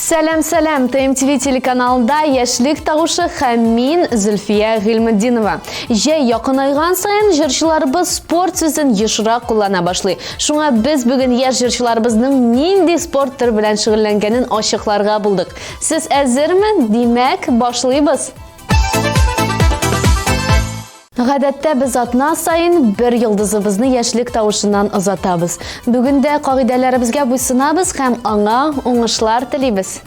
Сәлем, ТМТВ телеканалда яшьлек тауышы һәм мин Зөлфия Гыйльметдинова. Җәй якынайган сайын җырчыларыбыз спорт сүзен ешрак куллана башлый. Шуңа без бүген яшь җырчыларыбызның нинди спорт төре белән шөгыльләнгәнен ачыкларга булдык. Сез әзерме? Димәк, башлыйбыз. Гадәттә без атна сайын бер йолдызыбызны яшьлек тавышыннан озатабыз. Бүген дә кагыйдәләребезгә буйсынабыз һәм аңа уңышлар телибез.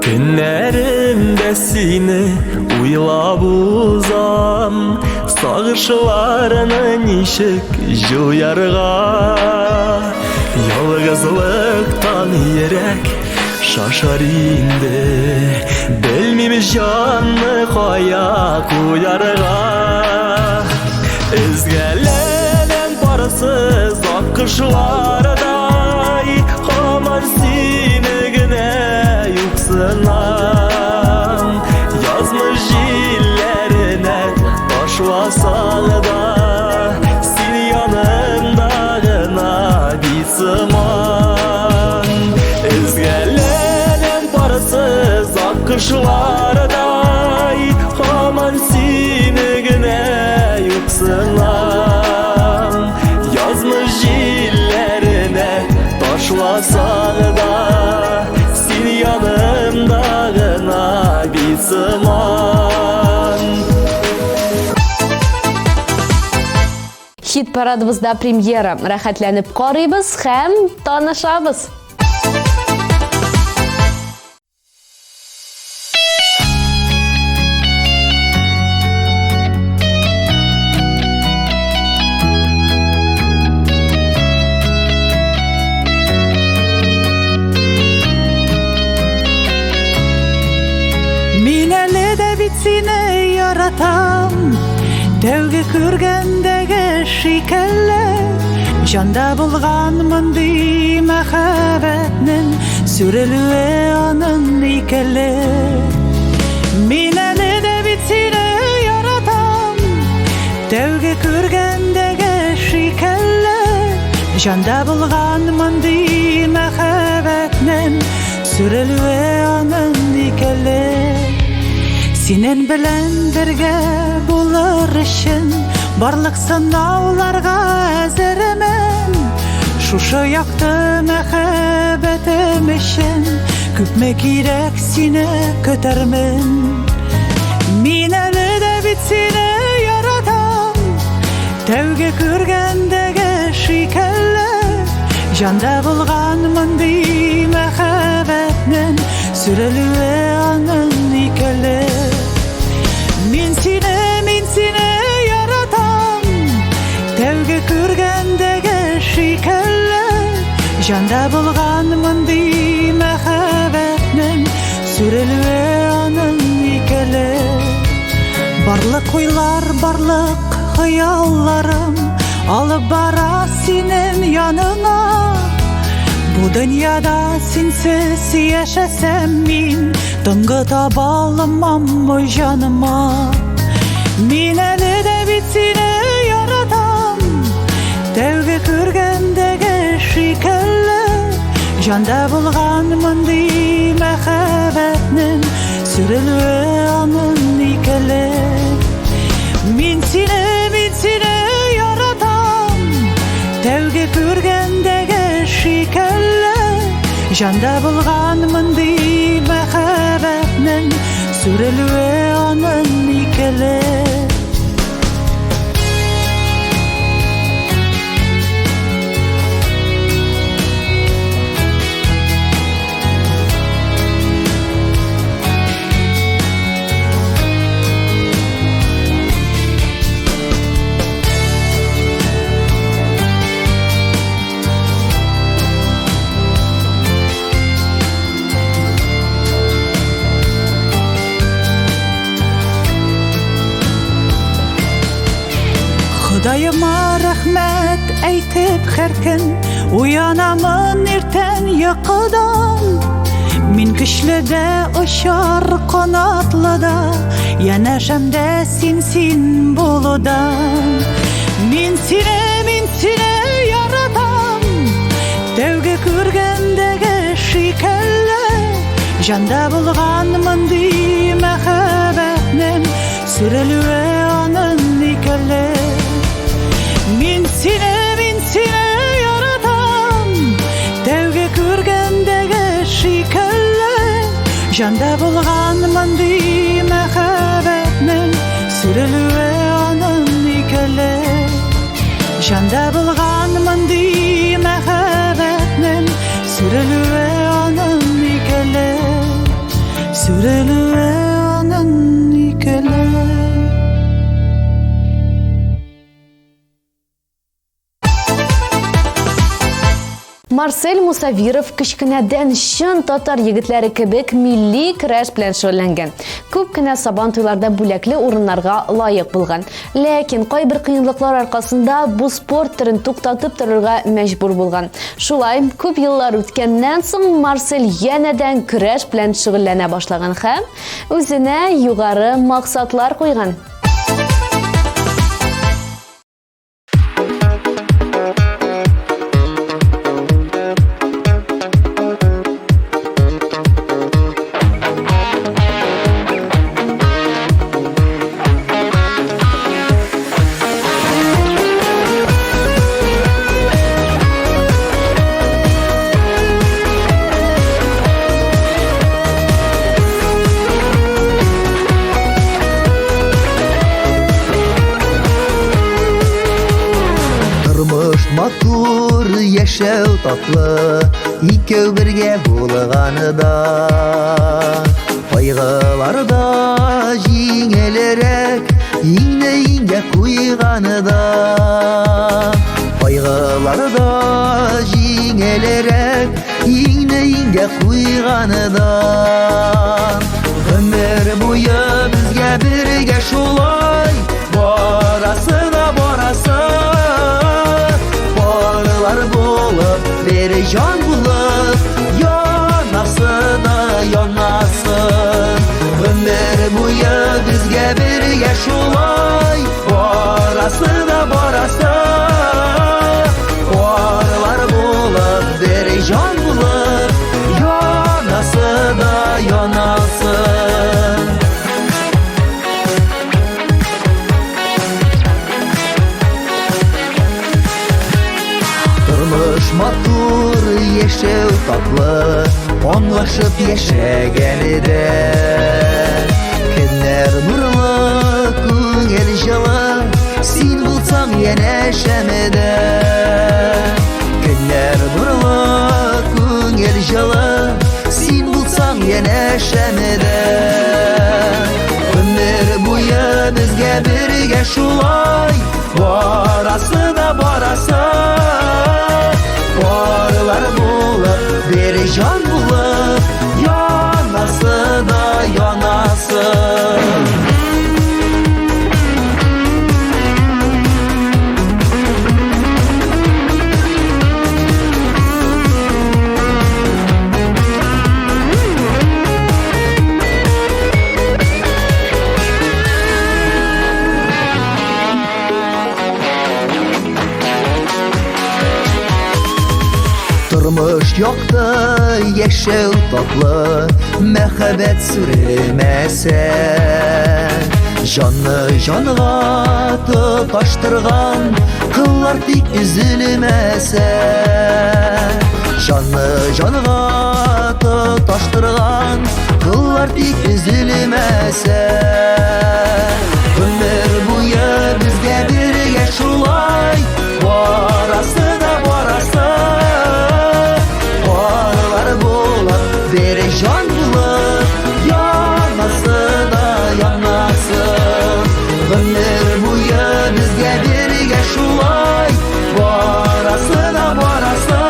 Günlerimde seni uylab uzam, sağışlarını nişik juyarga, yalgızlıktan yürek şaşar indi, bilmem canını koya koyarga. Ezgeleyen parasız akışlarday, hamar seni güne yuksınam. Yazmış jillerine taşvasan da, sen yanımdağına bitseman. Ezgeleyen parasız akışlarday, hamar seni güne yuksınam. Yazmış jillerine taşvasan da, sen yanımdağına bitseman. Хит парадыбызда премьера. Рәхәтләнеп карыйбыз һәм танышабыз. Мин әле дә бит сине яратам, тәүге күргәндәге шикелле. Җанда булган мондый мәхәббәтнең сүрелүе аның икеле. Мин әле дә бит сине яратам, тәүге күргәндәге шикелле. Җанда булган мондый мәхәббәтнең сүрелүе аның икеле. Синен белән бергә булыр өчен барлык сынауларга әзермен. Шушы якты мәхәббәтем өчен күпме кирәк сине көтәрмен. Мин әле дә бит сине яратам, тәүге күргәндәге шикелле. Җанда булган мондый мәхәббәтнең сүрелүе аның икеле. Мин сине яратам, тәүге күргәндәге шикелле. Җанда булган мондый мәхәббәтнең сүрелүе аның икеле. Барлык уйлар, барлык хыялларым алып бара синең яныңа. Бу дөньяда синсез яшәсәм мин, тынгы таба алмам җаныма. Мин әле дә бит сине яратам, тәүге күргәндәге шикелле. Җанда булган мондый мәхәббәтнең сүрелүе аның икеле. Мин сине яратам, тәүге күргәндәге шикелле. Җанда булган мондый мәхәббәтнең сүрелүе аның икеле. Худайыма рәхмәт әйтеп һәр көн уянамын иртән йокыдан. Мин көчле дә очар канатлы да, янәшәм дә син булудан. Мин сине яратам, тәүге күргәндәге Жанда булган мондый мәхәббәтнең сүрелүе аның никеле. Мин сине яратам, тәүге күргәндәге шикелле. Жанда булган мондый мәхәббәтнең сүрелүе аның никеле. Жанда булган мондый мәхәббәтнең сүрелүе аның никеле. Сүрелүе аның никеле. Марсель Мусавиров кичкенәдән чын татар егетләре кебек милли көрәш белән шөгыльләнгән. Күп кенә сабан туйларда бүләкле урыннарга лаек булган. Ләкин кайбер кыенлыклар аркасында бу спорт төрен туктатып торырга мәҗбүр булган. Шулай күп еллар үткәннән соң Марсель янәдән көрәш белән шөгыльләнә башлаган һәм үзенә югары максатлар куйган. Матур яшәү татлы, икәү бергә булганында, кайгыларда җиңелрәк, иңне иңгә куйганында, кайгыларда җиңелрәк, иңне иңгә куйганында. Гомер буе безгә бергә шулай, барасы да барасы. Булып, bir can bulup, yanası da yanasın. Ömür boyu bizge bir yaşulay, barası da barası. Varlar bulup, bir can bulup, yanası da yanasın. Матур яшәү татлы, аңлашып яшәгәнедә. Көннәр нурлы, күңел җылы, син булсаң янәшәмәдә. Көннәр нурлы, күңел җылы, син булсаң янәшәмәдә. Ömür буе безгә бергә шулай, барасы да барасы. Varlar bulup, bir can bulup, yanası da yanasın. Turmuş yoktu, yaşav tatlı, мәхәббәт сүрелмәсә. Жанны жанга тоташтырган, кыллар тик üzülмәсә. Жанны жанга тоташтырган, кыллар тик üzülмәсә. Ömür буе безгә бергә шулай, барасы да барасы. Bir can bulup, yanası da yanasın. Ömür boyu bizge birge şulay, barası da barası.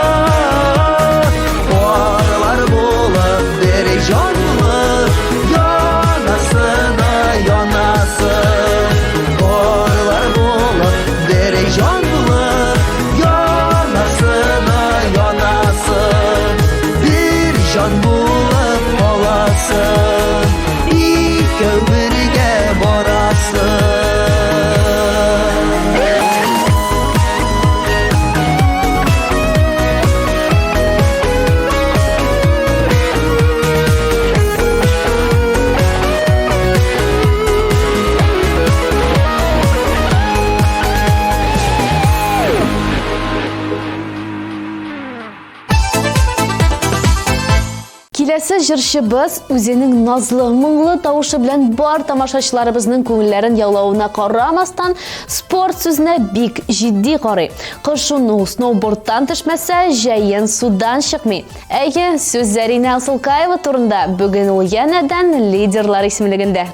Varlar bulup, bir can bulup, yanası Киләсе җырчыбыз үзенең назлы, моңлы тавышы белән бар тамашачыларыбызның күңелләрен яулавына карамастан спорт сүзенә бик җитди карый. Кышуны сноубордтан төшмәсә, җәен судан чыкмый. Әйе, сүз Зарина Асылкаева турында. Бүген ул янәдән лидерлар исемлегендә.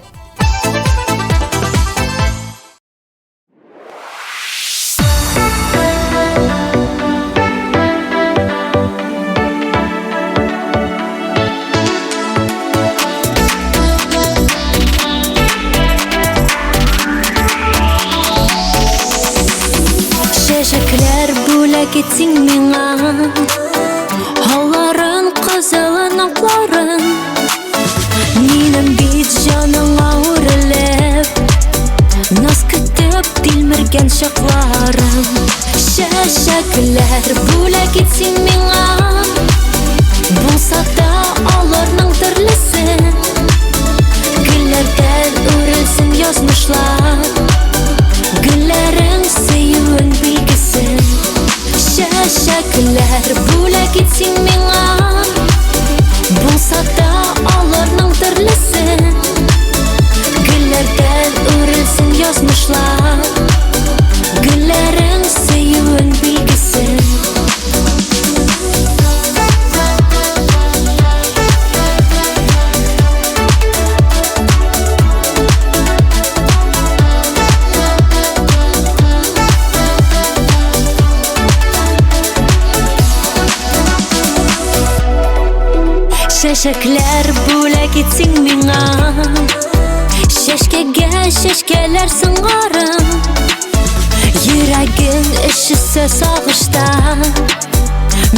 Чәчәкләр бүләк итсин миңа, һауларын, кызылын, акларын. Минем бит җаныңа үрелеп, наз көтеп тилмергән чакларым. Чәчәкләр бүләк итсин миңа, булса да аларның төрлесен. Гөлләрдән үрелсен язмышлар, гөлләрең сөюен билгесен. Чәчәкләр бүләк итсин миңа, булса да аларның төрлесен. Гөлләрдән үрелсен язмышлар, гөлләрең сөюен билгесен. Чәчәкләр бүләк итсин миңа, чәчкәгә чәчкәләр сыңарым. Йөрәгең эчесе сагышта,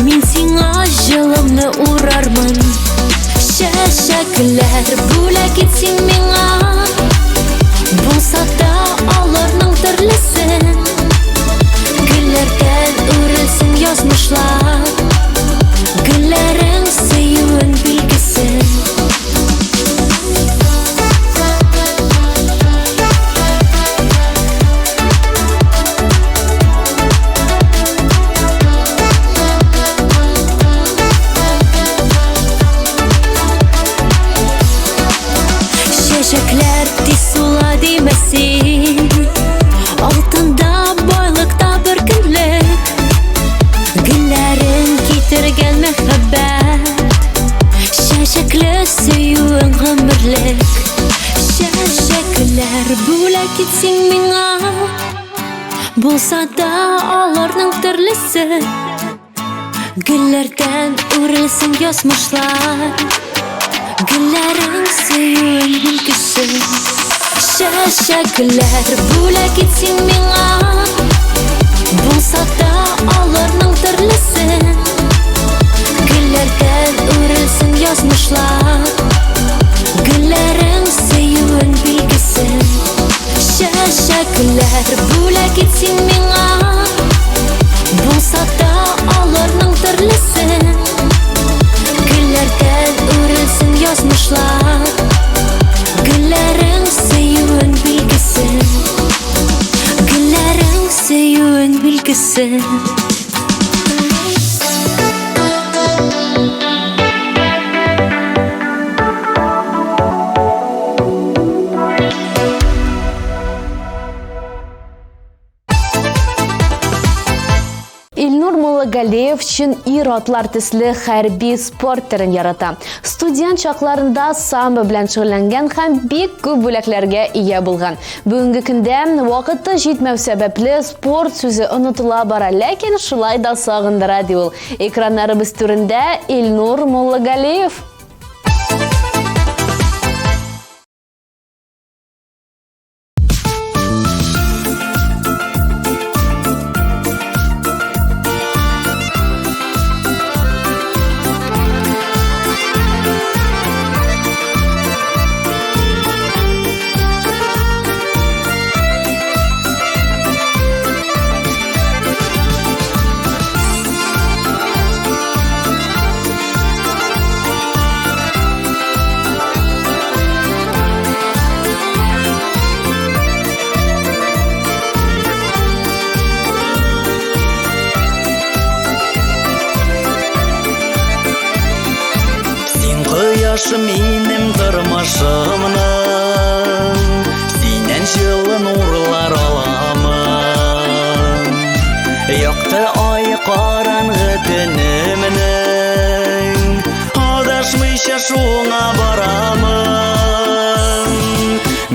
мин сиңа җылымны урармын. Чәчәкләр бүләк итсин миңа, булса да аларның төрлесен. Гөлләрдән үрелсен язмышлар, гөлләрең сөюен билгесен. Чәчәкләр тиз сула димәсин, алтында байлыкта бер көнлек. Гөлләрен китергән мәхәббәт, чәчәкле сөюен гомерлек. Чәчәкләр бүләк итсин миңа, булса да аларның төрлесе. Гөлләрдән үрелсен язмышлар, гөлләрең сөюен билгесен. Чәчәкләр бүләк итсин миңа, булса да аларның төрлесен. Гөлләрдән үрелсен язмышлар, гөлләрең сөюен билгесен. Чәчәкләр бүләк итсин миңа, булса да аларның төрлесен. Гөлләрдән үрелсен язмышлар, гөлләрең сөюен билгесен. Гөлләрең сөюен билгесен. Илнур Муллагалиев чын ир-атлар төсле хәрби спорт түрен ярата. Студент чакларында самбо белән шөгыльләнгән һәм бик күп бүләкләргә ия булган. Бүгенге көндә вакыты җитмәү сәбәпле спорт сүзе онытыла бара, ләкин шулай да сагындыра ди ул. Экраннарыбыз түрендә Илнур Муллагалиев. Adaşı minim tırmışımның Sinen жылы нурлар аламын Яқты ай қараңғы түнімнің Адашмыйша шуңа барамын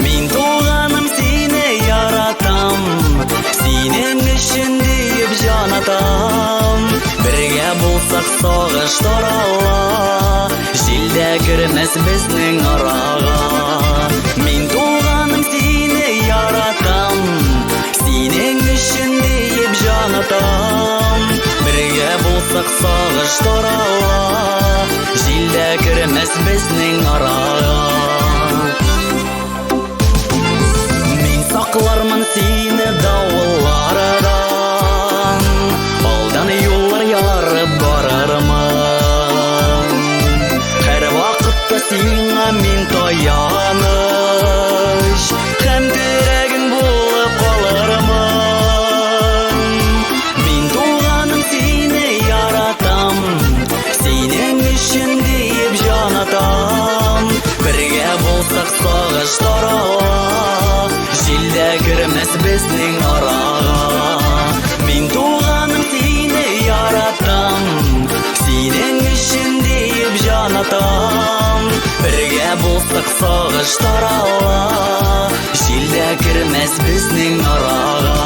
Мен туғаным сені яратам Сенің үшін дейіп жанатам Бірге болсақ сағыштар алла Желде кірмес біздің араға Мен туғаным сені яратам Сенің үшін дейіп жанатам Бірге болсақ сағыштар алла Желде кірмес біздің араға Мен сақлармын сені дауыллардан Алдан yollar ярып барармын Her вақытта сиңа мен таяныш Һәм тірегің болып қалармын Мен туғаным сені яратам Сенің үшін дейіп жанатам Бірге болсақ сағыштар алла Желде кірмес біздің араға Мен туғаным сені яратам Сенің үшін дейіп жанатам Бірге болсақ сағыштар алла Желде кірмес біздің араға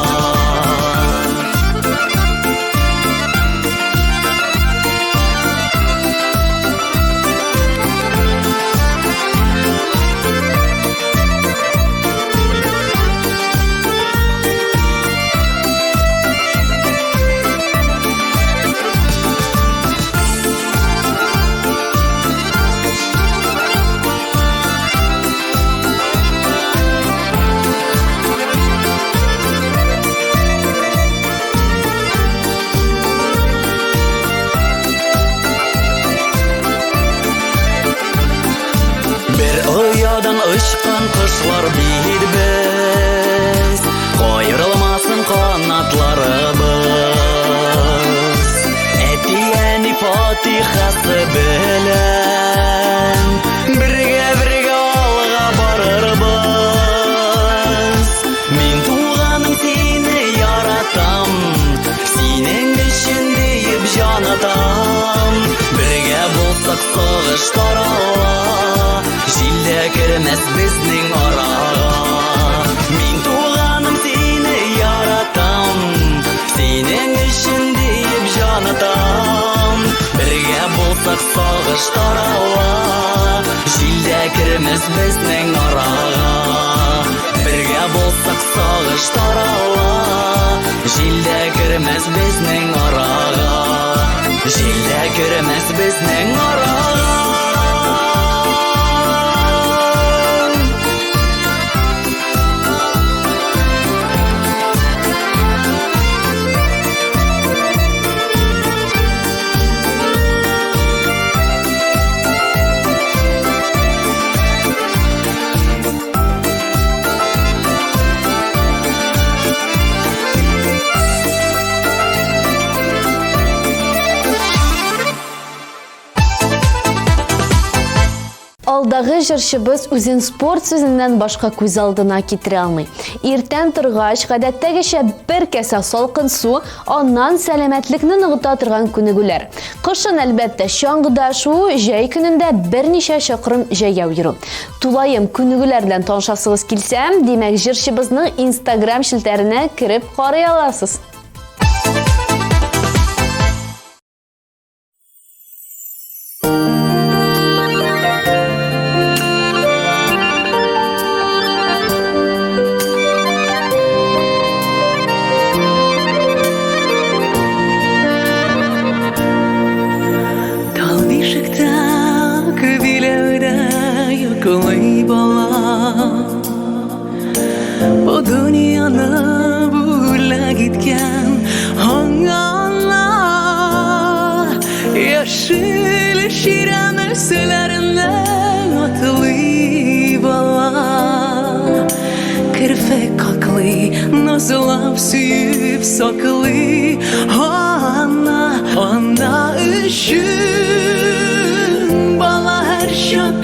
Ұядан ұшқан құшлар бейбіз Қойырылмасын қанатларыбыз Әтияни фатихасы білін Бірге алға барырбыз Мен туғаным сені яратам Сенің үшін дейіп жанатам Бірге болсақ сағыштар алла Желде кірмес біздің араға Мен туғаным сені яратам Сенің үшін дейіп жанатам Бірге болсақ сағыштар алла Желде кірмес біздің араға Бірге болсақ сағыштар алла Желде кірмес біздің араға Желде кірмес біздің араға Алдағы жыршыбыз үзен спорт сөзінен башқа көз алдына кетіре алмай. Иртен тұрғаш, ғадаттагыша бір кәсә салқын су, оннан сәлемәтлекне ныгыта торган күнегүләр. Кышын әлбәттә чаңгыда шу, җәй көнендә берничә чакрым җәяү йөрү. Тулайым күнегүләр белән танышасыгыз килсәм, димәк жыршыбызның Instagram шилтәренә кирип карый аласыз. Bu dünyada buğla gitken hanganla Yaşıl şiren örselerinden atlı bala Kırfek kaklı nazılap süyüp saklı Ana ışın bala her şan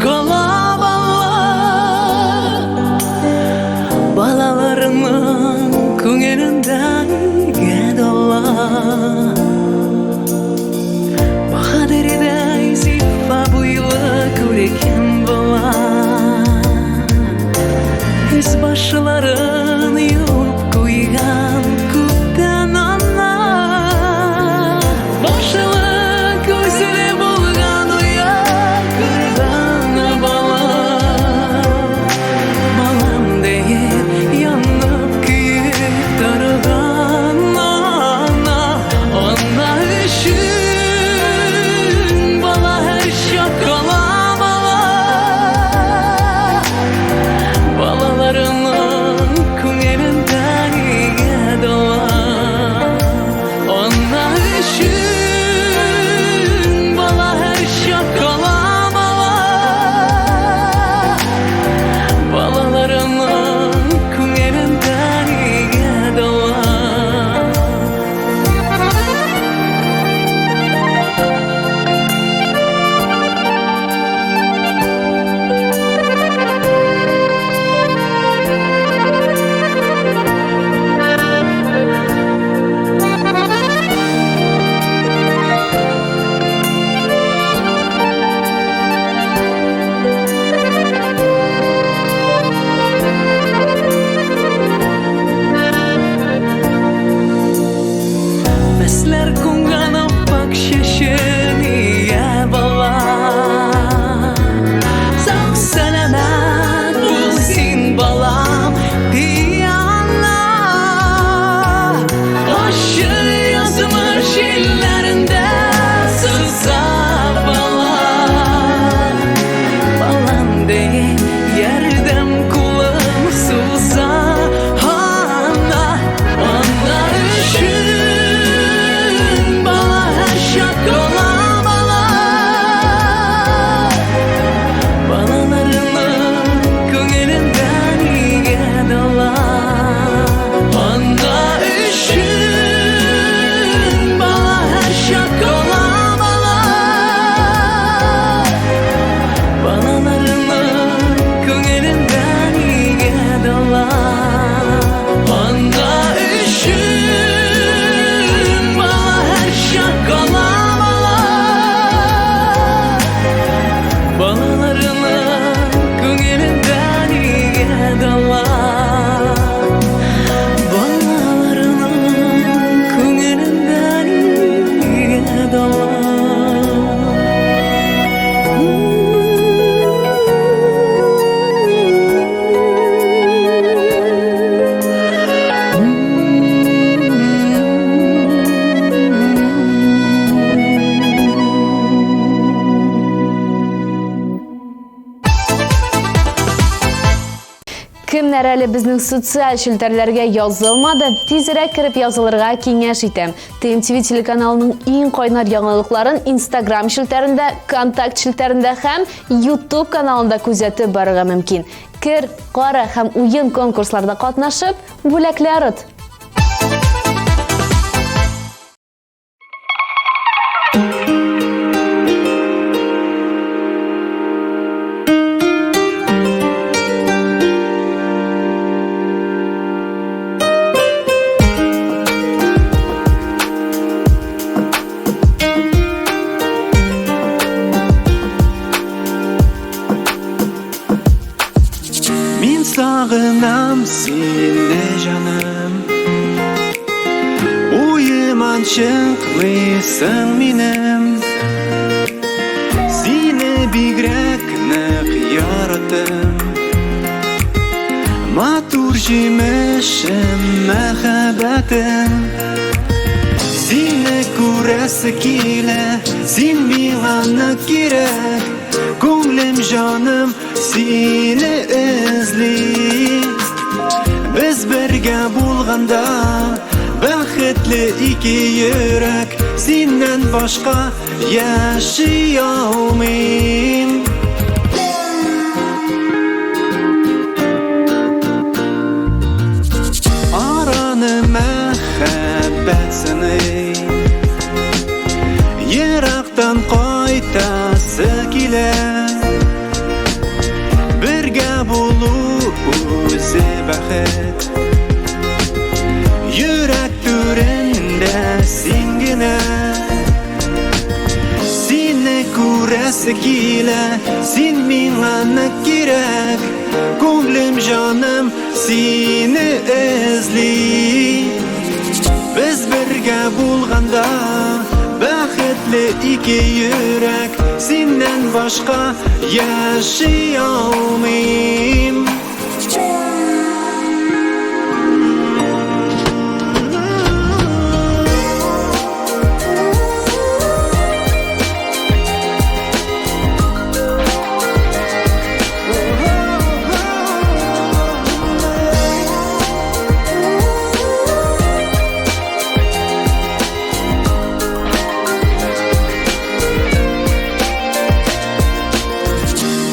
Кемнәр әле безнең социаль шелтәрләргә язылмады, тизрәк кереп язылырга киңәш итәм. ТМТV телеканалының иң кайнар яңалыкларын Instagram шелтәрендә, Контакт шелтәрендә һәм YouTube каналында күзәтеп барырга мөмкин. Кер, кара һәм уен конкурсларда катнашып, бүләкләр ут. Min sağınam seni canım Uyuman çıkmışsın minim Seni bigrek nek yarattım Matur jimişim mehabetim Seni kurası kile Sen bilana gerek Gönlüm canım seni özley Biz birge bulganda Baxtli iki yürek Senden başka yaşayamam Aranı mehabbetsini Yiraktan qaytası kile Birge bulup o'zi baxt Yürek türünde singine Seni kurası kile Sen minlana gerek Gönlüm canım seni özley Biz birge bulganda Baxtli iki yürek Senden başka yaşayamam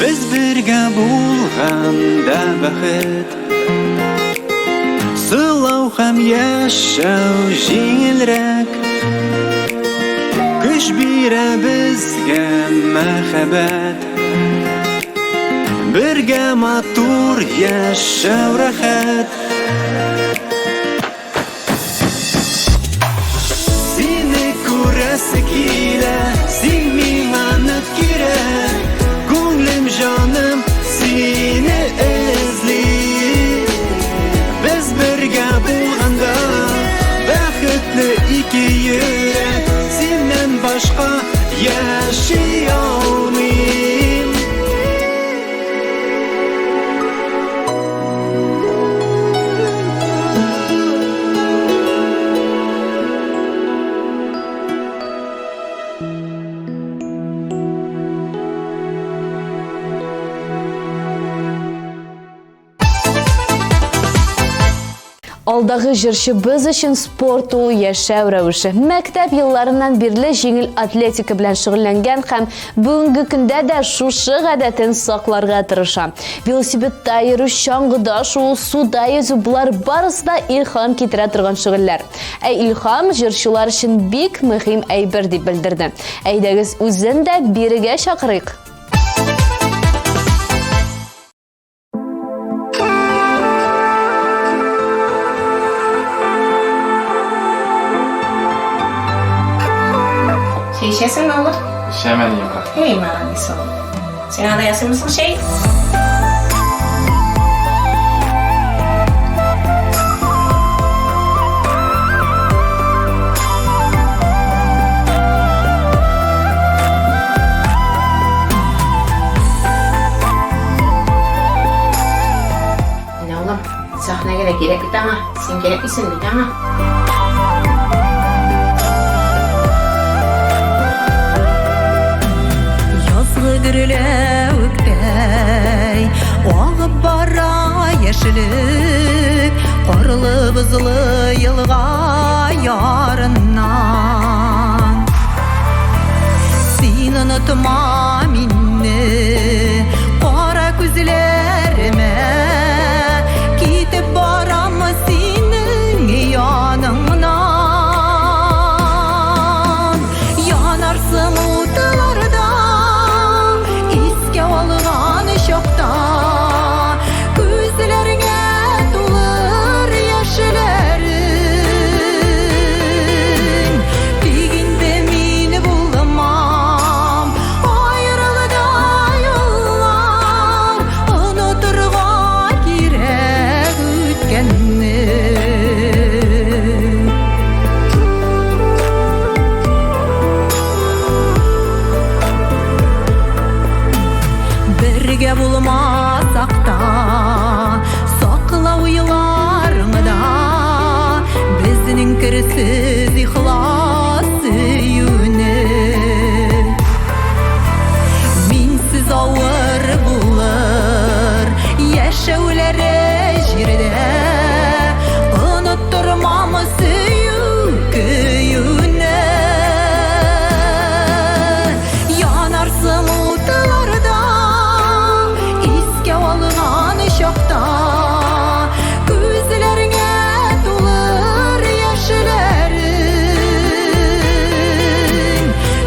Biz birge bulganda baxt Sılao hem yaşav jingilrek Güç bire bizge mehabbet Birge matur yaşav rahat Seni kurası kile Sen minlana gerek Gönlüm canım seni özley Biz birge bulganda Baxtli iki yürek Senden başka yaşayamam Алдагы җырчыбыз өчен спорт ул яшәү рәвеше. Мәктәп елларыннан бирле җиңел атлетика белән шөгыльләнгән һәм бүгенге көндә дә шушы гадәтен сакларга тырыша. Велосипедта йөрү, чаңгыда шуу, суда йөзү булар барысы да илһам китерә торган шөгыльләр. Илһам җырчылар өчен бик мөһим әйбер дип белдерде. Әйдәгез үзен дә бирегә чакырыйк. Şey içesin ne olur? İçemeliyim bak. Hey mühendis oğlum. Sen hala yazır mısın şey? Ne oğlum? Sahneye de gerek bir tane. Sen gerek misin bir tane? Gürülüktey Oğup bara yaşı Яшілік Qoрлы бұзылы елға ярынан Сен ұнытма минні Қара күзлеріме Кетіп барамы сенің яныңнан Янарсың ұтыларда Еске алған шоқта Күзлеріңе толыр яшілерің Дегенде мені болмам Айрылыда yollar Ұнытырға керек өткенні Бірге болмасақ та Сақла ойларыңда Біздің кірсіз ихлас сүйуіне Минсіз ауыр болыр Яшәулері жерде Ұныттырмамы сүйу күйуіне Янарсың ұтыларда Еске алған шоқта Күзлеріңе толыр яшілерің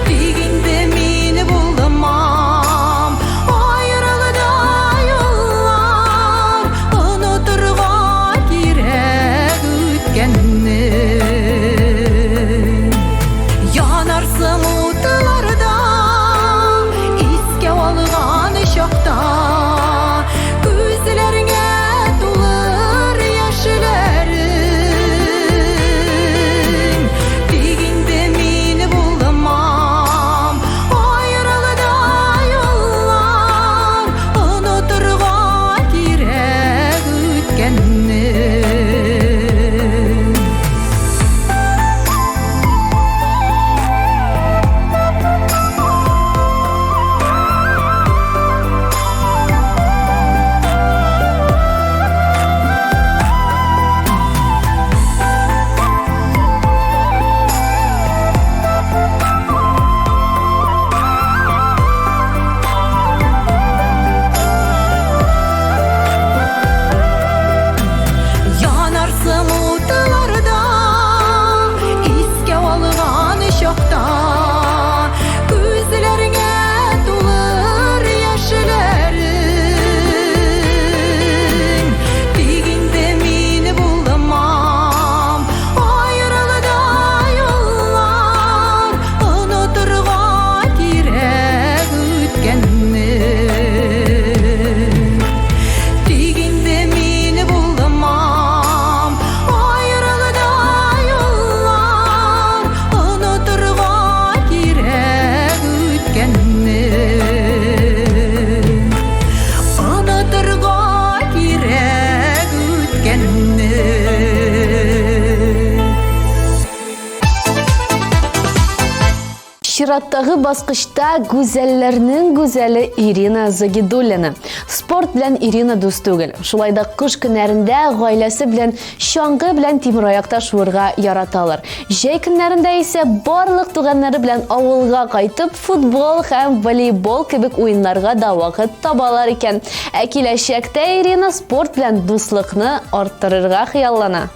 Дегенде мені болмам Айрылыда yollar Ұнытырға керек өткенні Янарсың ұтыларда Еске алған шоқта Күзлеріңе толыр яшілерің Дегенде мені болмам Айрылыда yollar Ұнытырға керек өткенні Янарсың ұтыларда Еске алған шоқта Күзлеріңе толыр яшілерің Дегенде мені болмам Айрылыда yollar Ұнытырға керек өткенні Дегенде мені болмам Айрылыда yollar Ұнытырға керек өткенні Ұнытырға керек өткенні Чираттагы баскычта гүзәлләрнең гүзәле Ирина Загидуллина. Спорт белән Ирина дус түгел. Шулай да кыш көннәрендә гаиләсе белән чаңгы белән тимер аякта шуырга яраталар. Җәй көннәрендә исә барлык туганнары белән авылга кайтып футбол һәм волейбол кебек уеннарга да вакыт табалар икән. Ә киләчәктә Ирина спорт белән дуслыкны арттырырга хыяллана.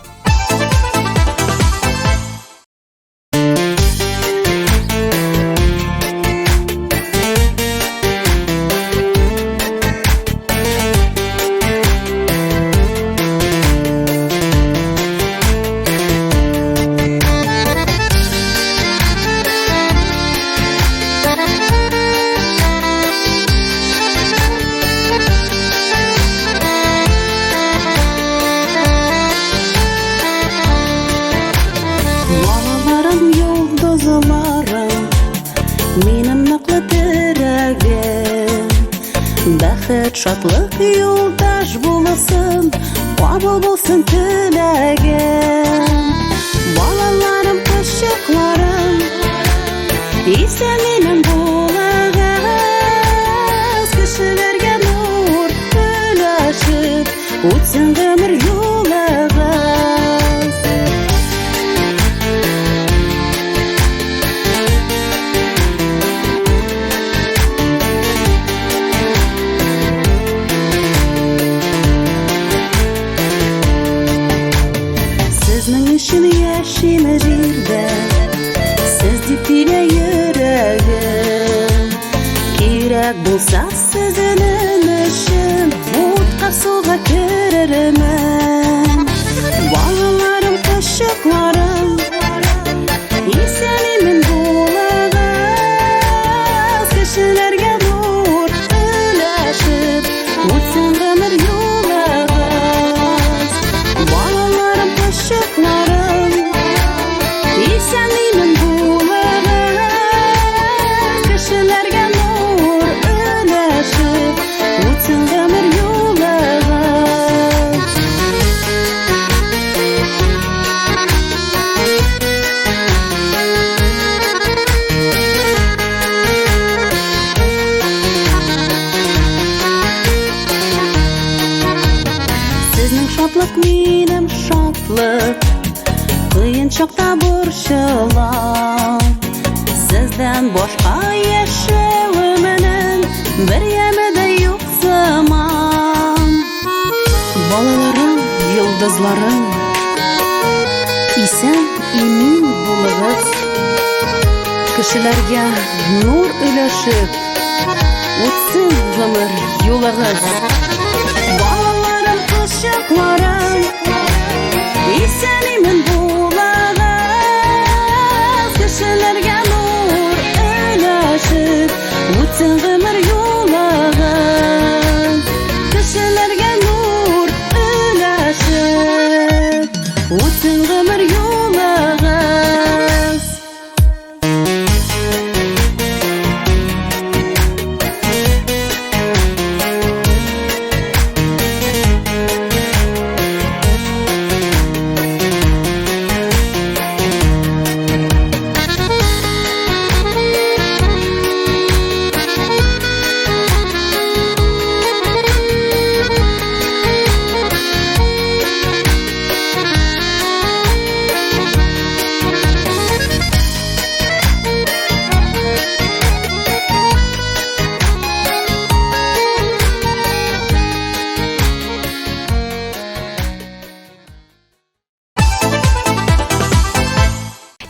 Бәхет, шатлык юлдаш булсын, кабул булсын теләгем. Балаларым, кызчыкларым, исән минем булыгыз, кешеләргә нур өләшеп, үтсен Кирәк булса сезнең өчен утка суга керермен. Балаларым, кочакларым, исән-имин булыгыз, кешеләргә нур өләшеп, үтсен гомер юлыгыз. Балаларым, кочакларым, исән-имин булыгыз, кешеләргә нур өләшеп, үтсен гомер юлыгыз. Сезнең шатлык минем шатлык, кыен чакта борчылам. Сездән башка яшәвемнең бер яме дә юк заман. Балаларым, йолдызларым, исән-имин булыгыз, кешеләргә нур өләшеп, үтсен гомер юлыгыз. Балаларым, кочакларым, исән-имин булыгыз, кешеләргә нур өләшеп, үтсен гомер юлыгыз. Кешеләргә нур өләшеп, үтсен гомер юлыгыз.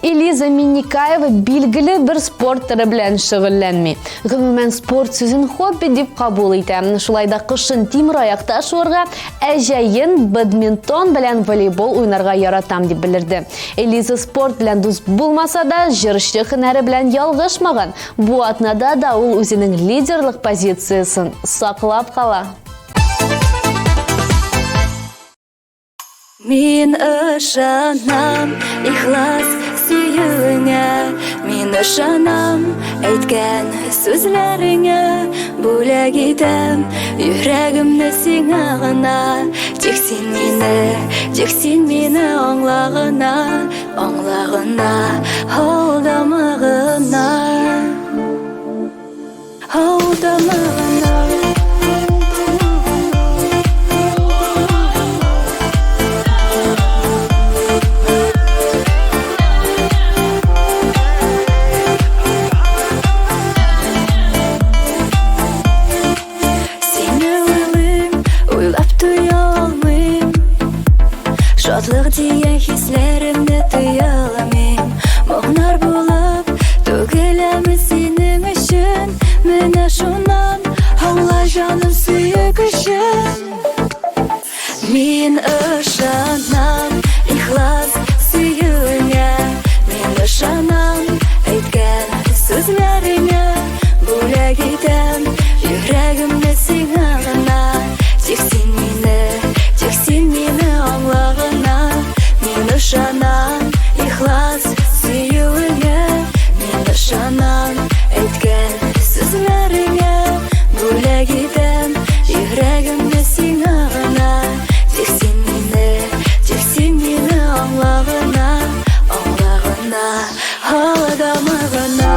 Элиза Минникаева билгеле бер спорт түрі белән шөгыльләнми. Гомумән спорт сүзен хобби дип кабул итә. Шулай да кышын тимер аякта шуырга, әҗәен бадминтон белән волейбол уйнарга яратам дип белдерде. Элиза спорт белән дус булмаса да, җырчы һөнәре белән ялгышмаган. Бу атнада да ул үзенең лидерлык позициясын саклап кала. Мин ышанам, ихлас сөюеңә, мин ышанам, әйткән сүзләреңә, бүләк итәм йөрәгемне сиңа гына, тик син мине аңлагына, аңлагына, алдамагына, алдамагына. Шатлык дигән хисләремне тыя алмыйм. Моңнар булып түгеләме синең өчен, менә шуннан аңла җаным сөйгечен. Мин ышанам, ихлас сөюеңә, мин ышанам, әйткән сүзләреңә, бүләк итәм йөрәгемне сиңа гына, тик син мине аңлагына, мин ышанам, ихлас сөюеңә, мин ышанам, әйткән сүзләреңә, бүләк итәм йөрәгемне сиңа гына, тик син мине аңлагына, аңлагына, алдамагына.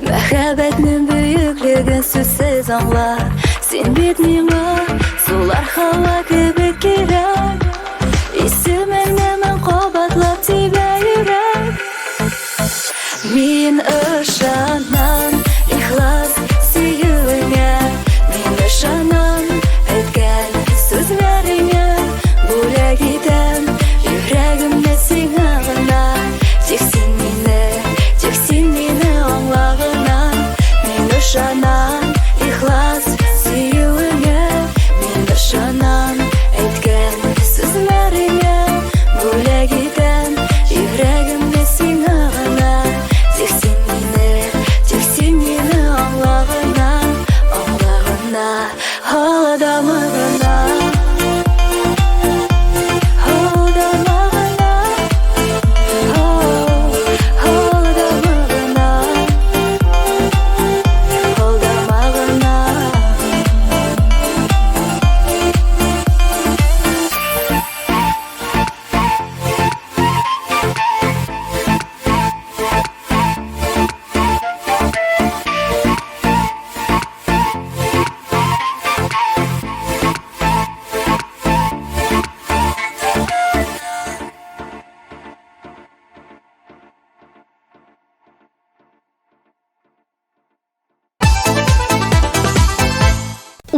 Мәхәббәтнең бөеклеген сүзсез аңла, син бит миңа сулар һава кебек кирәк, исемеңне мен кабатлап тибә йөрәк.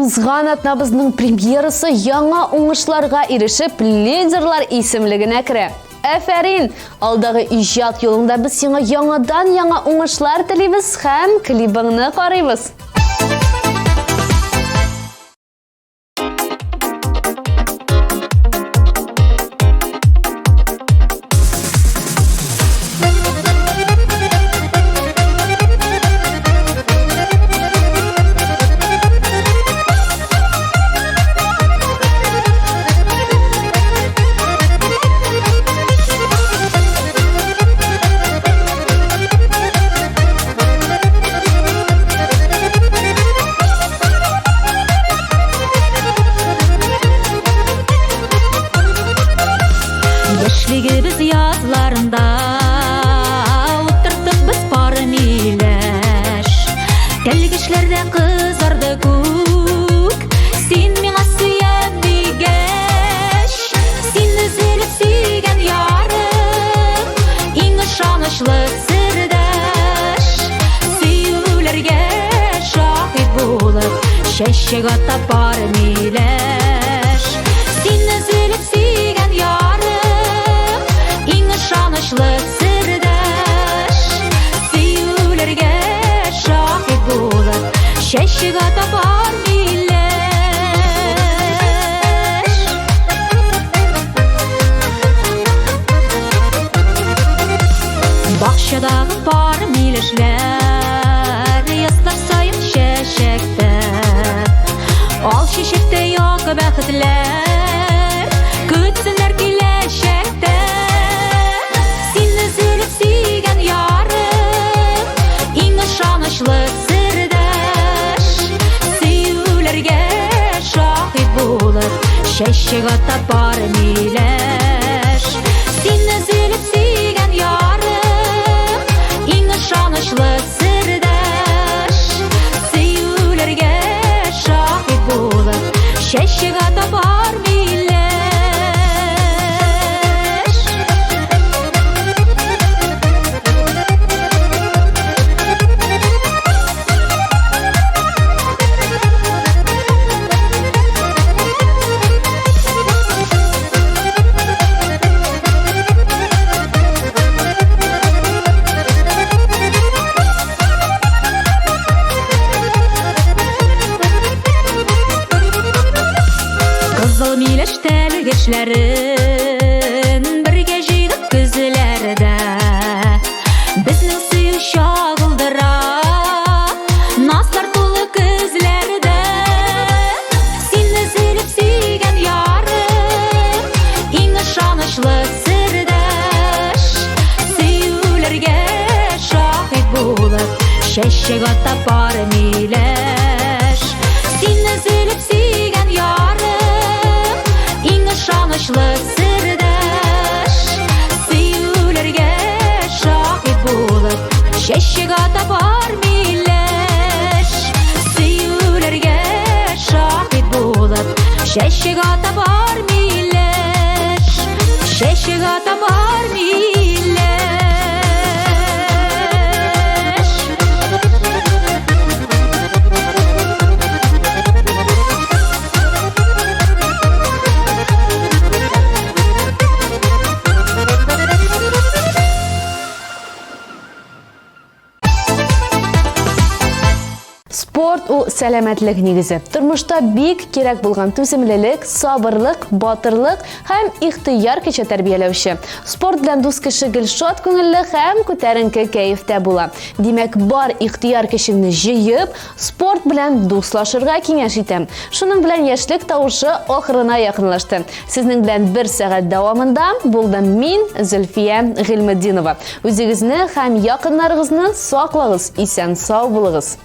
узган атнабызның премьерасы яңа уңышларга ирешеп лидерлар исемлегенә керә. Әфәрин! Алдағы иҗат юлында без сиңа яңадан яңа уңышлар телибез һәм клибыңны карыйбыз. Яшьлегебез язларында утыртып без пары миләш. Кәлгечләрдә кызарды күк, син миңа сөйәп дигәч. Син өзелеп сөйгән ярым, иң ышанычлы сердәш. Сөюләргә шаһит булып, чәчәк атап пары миләш. Син өзелеп сөйгән ярым, иң ышанычлы сердәш. Сөюләргә шаһит булып, чәчәк атап пары миләш. Бакчадагы пары миләшләр ястар саен чәчәктә. Ал чәчәктә як бәхетләр, көтсеннәр киләчәктә. Син өзелеп сөйгән ярым, иң ышанычлы сердәш. Сөюләргә шаһит булып, чәчәк атап пары миләш. Син өзелеп сөйгән ярым, иң ышанычлы сердәш. Сөюләргә шаһит булып, чәчәк атап пары миләш. Кызыл миләш тәлгечләрен бергә җыйдык көзләрдә. Безнең сөю чагылдыра, наслар тулы көзләрдә. Син өзелеп сөйгән ярым, иң ышанычлы сердәш. Сөюләргә шаһит булып, чәчәк атап пары миләш. Син өзелеп сөйгән ярым, иң ышанычлы сердәш. Сөюләргә шаһит булып, чәчәк атап пары миләш. Сөюләргә шаһит булып, чәчәк атап пары миләш. Чәчәк атап пары миләш. Спорт у сәламәтлек нигезе. Тормышта бик кирәк булган түземлелек, сабырлык, батырлык һәм ихтыяр кече тәрбияләүче. Спорт белән дус кеше гелшат күңелле һәм күтәренке кәефтә була. Димәк, бар ихтыяр кешеңне җыеп, спорт белән дуслашырга киңәш итәм. Шуның белән яшьлек тавышы ахырына якынлашты. Сезнең белән 1 сәгать дәвамында булдым мин, Зөлфия Гыйльметдинова. Үзегезне һәм якыннарыгызны саклагыз, исән сау булыгыз.